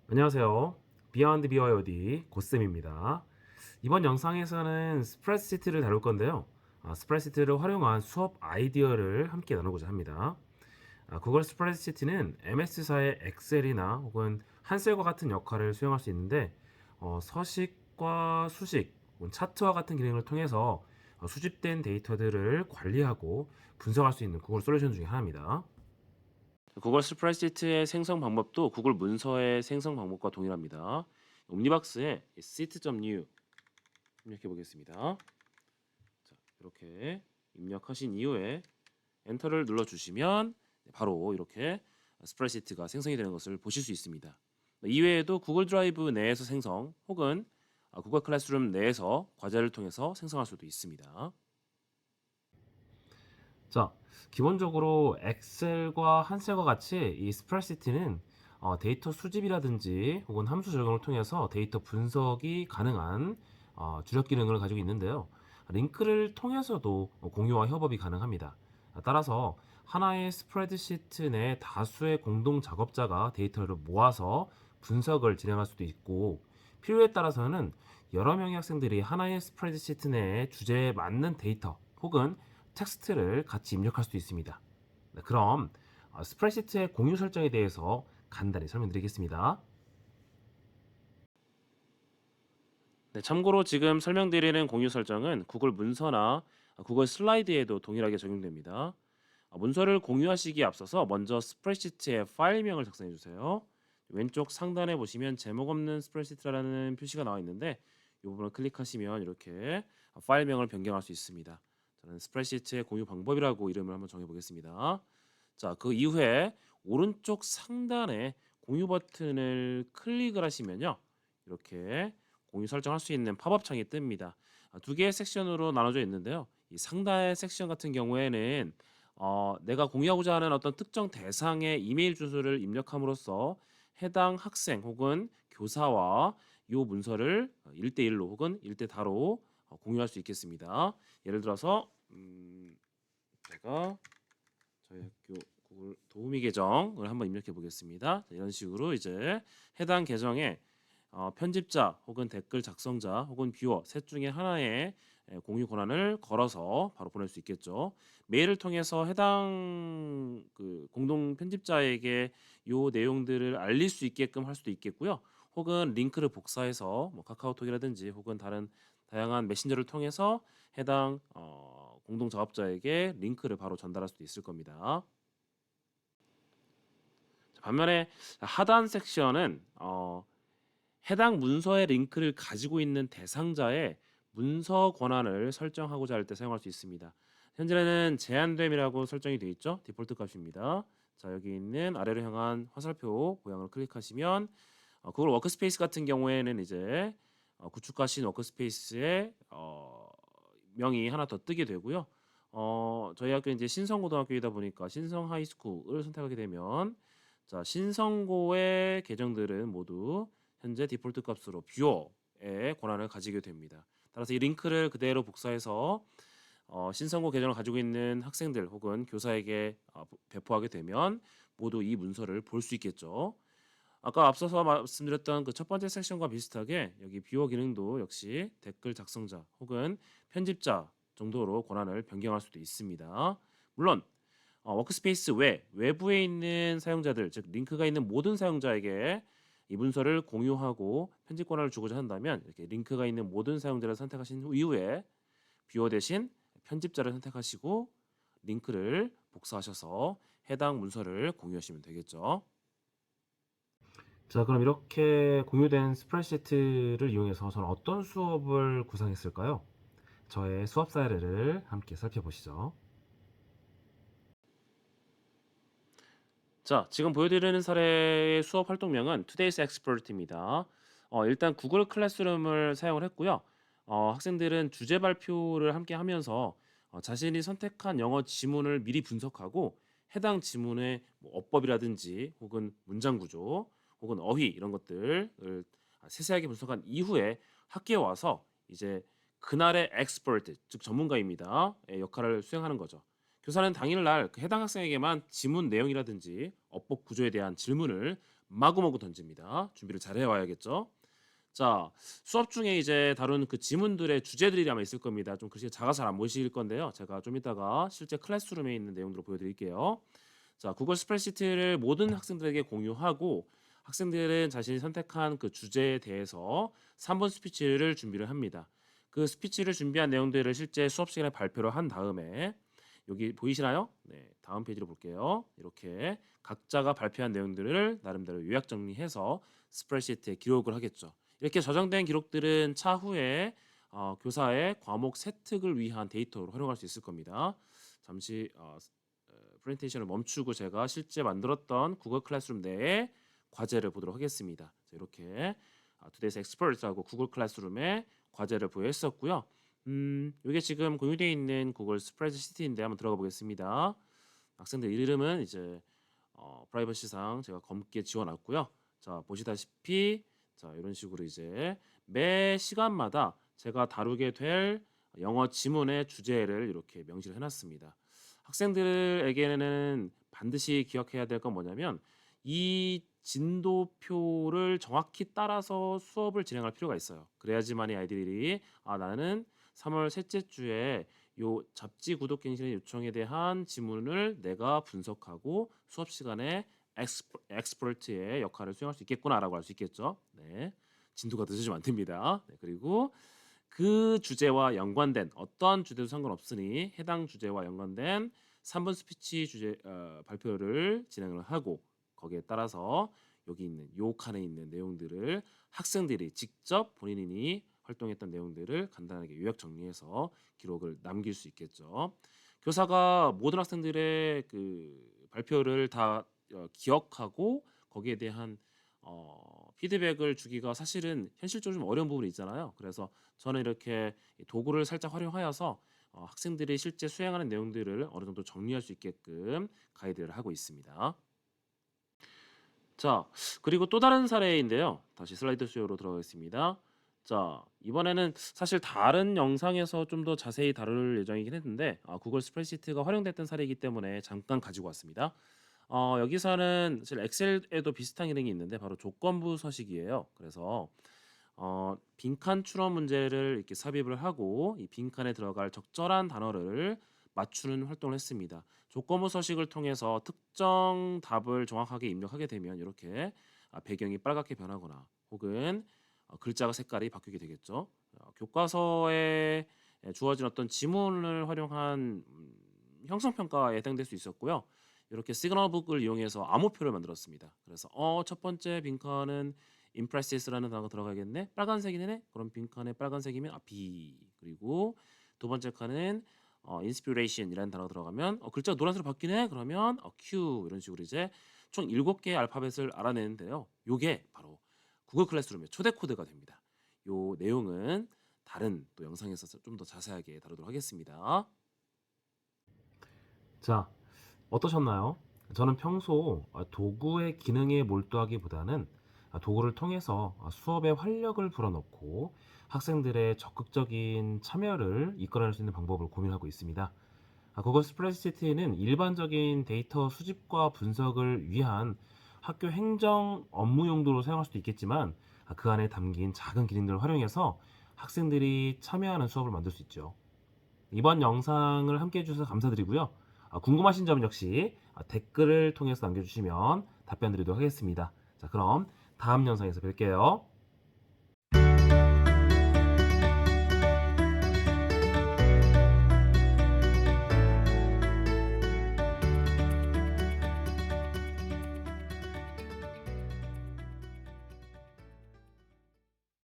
안녕하세요. 비하인드 BYOD 고쌤입니다. 이번 영상에서는 스프레드시트를 다룰 건데요. 스프레드시트를 활용한 수업 아이디어를 함께 나누고자 합니다. 구글 스프레드시트는 MS사의 엑셀이나 혹은 한셀과 같은 역할을 수행할 수 있는데 서식과 수식, 혹은 차트와 같은 기능을 통해서 수집된 데이터들을 관리하고 분석할 수 있는 구글 솔루션 중에 하나입니다. 구글 스프레드시트의 생성 방법도 구글 문서의 생성 방법과 동일합니다. 옴니박스에 sit.new 입력해 보겠습니다. 자, 이렇게 입력하신 이후에 엔터를 눌러 주시면 바로 이렇게 스프레드시트가 생성이 되는 것을 보실 수 있습니다. 이외에도 구글 드라이브 내에서 생성 혹은 구글 클래스룸 내에서 과제를 통해서 생성할 수도 있습니다. 자, 기본적으로 엑셀과 한셀과 같이 이 스프레드시트는 데이터 수집이라든지 혹은 함수 적용을 통해서 데이터 분석이 가능한 주력 기능을 가지고 있는데요. 링크를 통해서도 공유와 협업이 가능합니다. 따라서 하나의 스프레드시트 내 다수의 공동 작업자가 데이터를 모아서 분석을 진행할 수도 있고, 필요에 따라서는 여러 명의 학생들이 하나의 스프레드시트 내에 주제에 맞는 데이터 혹은 텍스트를 같이 입력할 수도 있습니다. 네, 그럼 스프레드시트의 공유 설정에 대해서 간단히 설명드리겠습니다. 네, 참고로 지금 설명드리는 공유 설정은 구글 문서나 구글 슬라이드에도 동일하게 적용됩니다. 문서를 공유하시기에 앞서서 먼저 스프레드시트의 파일명을 작성해 주세요. 왼쪽 상단에 보시면 제목 없는 스프레드시트라는 표시가 나와 있는데 이 부분을 클릭하시면 이렇게 파일명을 변경할 수 있습니다. 저는 스프레드시트의 공유 방법이라고 이름을 한번 정해 보겠습니다. 자, 그 이후에 오른쪽 상단에 공유 버튼을 클릭을 하시면요. 이렇게 공유 설정할 수 있는 팝업 창이 뜹니다. 두 개의 섹션으로 나눠져 있는데요. 이 상단의 섹션 같은 경우에는 내가 공유하고자 하는 어떤 특정 대상의 이메일 주소를 입력함으로써 해당 학생 혹은 교사와 요 문서를 1대1로 혹은 1대 다로 공유할 수 있겠습니다. 예를 들어서 제가 저희 학교 구글 도우미 계정을 한번 입력해 보겠습니다. 자, 이런 식으로 이제 해당 계정에 편집자 혹은 댓글 작성자 혹은 뷰어 셋 중에 하나의 공유 권한을 걸어서 바로 보낼 수 있겠죠. 메일을 통해서 해당 그 공동 편집자에게 요 내용들을 알릴 수 있게끔 할 수도 있겠고요. 혹은 링크를 복사해서 뭐 카카오톡이라든지 혹은 다른 다양한 메신저를 통해서 해당 공동 작업자에게 링크를 바로 전달할 수도 있을 겁니다. 반면에 하단 섹션은 해당 문서의 링크를 가지고 있는 대상자의 문서 권한을 설정하고자 할 때 사용할 수 있습니다. 현재는 제한됨이라고 설정이 되어 있죠. 디폴트 값입니다. 자, 여기 있는 아래로 향한 화살표 모양을 클릭하시면 구글 워크스페이스 같은 경우에는 이제 구축하신 워크스페이스의 명이 하나 더 뜨게 되고요. 저희 학교는 이제 신성고등학교이다 보니까 신성 하이스쿨을 선택하게 되면 자, 신성고의 계정들은 모두 현재 디폴트 값으로 뷰어의 권한을 가지게 됩니다. 따라서 이 링크를 그대로 복사해서 신성고 계정을 가지고 있는 학생들 혹은 교사에게 배포하게 되면 모두 이 문서를 볼 수 있겠죠. 아까 앞서서 말씀드렸던 그 첫 번째 섹션과 비슷하게 여기 뷰어 기능도 역시 댓글 작성자 혹은 편집자 정도로 권한을 변경할 수도 있습니다. 물론 워크스페이스 외부에 있는 사용자들, 즉 링크가 있는 모든 사용자에게 이 문서를 공유하고 편집 권한을 주고자 한다면 이렇게 링크가 있는 모든 사용자를 선택하신 이후에 뷰어 대신 편집자를 선택하시고 링크를 복사하셔서 해당 문서를 공유하시면 되겠죠. 자, 그럼 이렇게 공유된 스프레드시트를 이용해서 저는 어떤 수업을 구상했을까요? 저의 수업 사례를 함께 살펴보시죠. 자, 지금 보여드리는 사례의 수업 활동명은 Today's Expert입니다. 일단 구글 클래스룸을 사용을 했고요. 학생들은 주제 발표를 함께 하면서 자신이 선택한 영어 지문을 미리 분석하고 해당 지문의 뭐 어법이라든지 혹은 문장 구조 혹은 어휘 이런 것들을 세세하게 분석한 이후에 학교에 와서 이제 그날의 엑스퍼트, 즉 전문가입니다. 의 역할을 수행하는 거죠. 교사는 당일날 그 해당 학생에게만 지문 내용이라든지 어법 구조에 대한 질문을 마구마구 던집니다. 준비를 잘 해와야겠죠. 자, 수업 중에 이제 다룬 그 지문들의 주제들이 아마 있을 겁니다. 좀 글씨가 작아서 잘 안 보이실 건데요. 제가 좀 이따가 실제 클래스룸에 있는 내용들을 보여드릴게요. 자, 구글 스프레드시트를 모든 학생들에게 공유하고 학생들은 자신이 선택한 그 주제에 대해서 3분 스피치를 준비를 합니다. 그 스피치를 준비한 내용들을 실제 수업 시간에 발표를 한 다음에 여기 보이시나요? 네, 다음 페이지로 볼게요. 이렇게 각자가 발표한 내용들을 나름대로 요약 정리해서 스프레드시트에 기록을 하겠죠. 이렇게 저장된 기록들은 차후에 교사의 과목 세특을 위한 데이터로 활용할 수 있을 겁니다. 잠시 프레젠테이션을 멈추고 제가 실제 만들었던 구글 클래스룸 내에 과제를 보도록 하겠습니다. 자, 이렇게 Today's Experts하고 구글 클래스룸에 과제를 부여했었고요. 이게 지금 공유되어 있는 구글 스프레드시트인데 한번 들어가 보겠습니다. 학생들 이름은 이제 프라이버시상 제가 검게 지워놨고요. 자, 보시다시피 자, 이런 식으로 이제 매 시간마다 제가 다루게 될 영어 지문의 주제를 이렇게 명시를 해놨습니다. 학생들에게는 반드시 기억해야 될 건 뭐냐면 이 진도표를 정확히 따라서 수업을 진행할 필요가 있어요. 그래야지만이 아이들이 나는 3월 셋째 주에 요 잡지 구독갱신의 요청에 대한 지문을 내가 분석하고 수업 시간에 엑스퍼트의 역할을 수행할 수 있겠구나라고 할 수 있겠죠. 네, 진도가 늦어지면 안 됩니다. 네, 그리고 그 주제와 연관된 어떤 주제도 상관없으니 해당 주제와 연관된 3분 스피치 주제 발표를 진행을 하고 거기에 따라서 여기 있는 요 칸에 있는 내용들을 학생들이 직접 본인이 활동했던 내용들을 간단하게 요약 정리해서 기록을 남길 수 있겠죠. 교사가 모든 학생들의 그 발표를 다 기억하고 거기에 대한 피드백을 주기가 사실은 현실적으로 좀 어려운 부분이 있잖아요. 그래서 저는 이렇게 도구를 살짝 활용하여서 학생들이 실제 수행하는 내용들을 어느 정도 정리할 수 있게끔 가이드를 하고 있습니다. 자, 그리고 또 다른 사례인데요. 다시 슬라이드 쇼로 들어가겠습니다. 자, 이번에는 사실 다른 영상에서 좀 더 자세히 다룰 예정이긴 했는데 구글 스프레드시트가 활용됐던 사례이기 때문에 잠깐 가지고 왔습니다. 여기서는 사실 엑셀에도 비슷한 기능이 있는데 바로 조건부 서식이에요. 그래서 빈칸 추론 문제를 이렇게 삽입을 하고 이 빈칸에 들어갈 적절한 단어를 맞추는 활동을 했습니다. 조건부 서식을 통해서 특정 답을 정확하게 입력하게 되면 이렇게 배경이 빨갛게 변하거나 혹은 글자가 색깔이 바뀌게 되겠죠. 교과서에 주어진 어떤 지문을 활용한 형성평가에 해당될 수 있었고요. 이렇게 시그널북을 이용해서 암호표를 만들었습니다. 그래서 첫 번째 빈칸은 impresses라는 단어가 들어가겠네. 빨간색이네. 그럼 빈칸에 빨간색이면 B. 그리고 두 번째 칸은 inspiration이라는 단어가 들어가면 글자가 노란색으로 바뀌네. 그러면 Q 이런 식으로 이제 총 7개의 알파벳을 알아내는데요. 요게 바로 구글 클래스룸의 초대 코드가 됩니다. 요 내용은 다른 또 영상에서 좀 더 자세하게 다루도록 하겠습니다. 자, 어떠셨나요? 저는 평소 도구의 기능에 몰두하기보다는 도구를 통해서 수업에 활력을 불어넣고 학생들의 적극적인 참여를 이끌어낼 수 있는 방법을 고민하고 있습니다. 구글 스프레드시트는 일반적인 데이터 수집과 분석을 위한 학교 행정 업무 용도로 사용할 수도 있겠지만 그 안에 담긴 작은 기능들을 활용해서 학생들이 참여하는 수업을 만들 수 있죠. 이번 영상을 함께 해주셔서 감사드리고요. 궁금하신 점은 역시 댓글을 통해서 남겨주시면 답변 드리도록 하겠습니다. 자, 그럼 다음 영상에서 뵐게요.